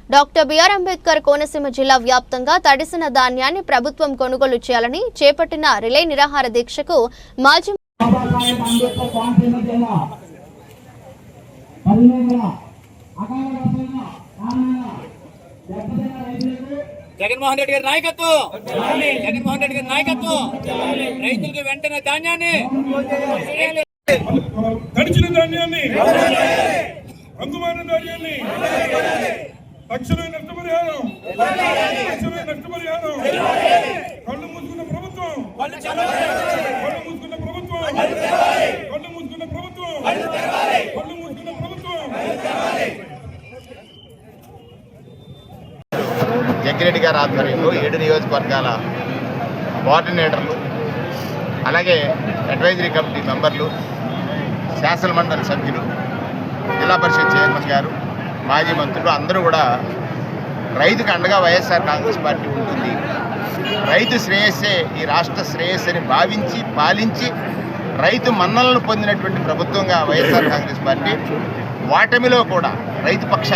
Doctor BR Ambedkar Konaseema జిల్లా వ్యాప్తంగా తడిసిన ధాన్యాన్ని ప్రభుత్వం కొనుగోలు చేయాలని చేపట్టిన రిలే నిరాహార దీక్షకు మాజీ జగన్మోహన్ రెడ్డి గారి నాయకత్వం జగన్మోహన్ రెడ్డి గారి నాయకత్వం రైతులకు వెంటనే ధాన్యాన్ని తడిచిన ధాన్యాన్ని అందుబాటు ధాన్యాన్ని తక్షణమే నష్టపరిహారం కళ్ళు మూసుకున్న ప్రభుత్వం కళ్ళు మూసుకున్న ప్రభుత్వం కళ్ళు మూసుకున్న ప్రభుత్వం కళ్ళు మూసుకున్న ప్రభుత్వం. జగ్గిరెడ్డి గారి ఆధ్వర్యంలో 7 నియోజకవర్గాల కోఆర్డినేటర్లు అలాగే అడ్వైజరీ కమిటీ మెంబర్లు శాసన మండలి సభ్యులు జిల్లా పరిషత్ చైర్మన్ గారు మాజీ మంత్రులు అందరూ కూడా రైతుకు అండగా వైఎస్ఆర్ కాంగ్రెస్ పార్టీ ఉంటుంది, రైతు శ్రేయస్సే ఈ రాష్ట్ర శ్రేయస్సుని భావించి పాలించి రైతు మన్నలను పొందినటువంటి ప్రభుత్వంగా వైఎస్ఆర్ కాంగ్రెస్ పార్టీ ఓటమిలో కూడా రైతు పక్షాన్ని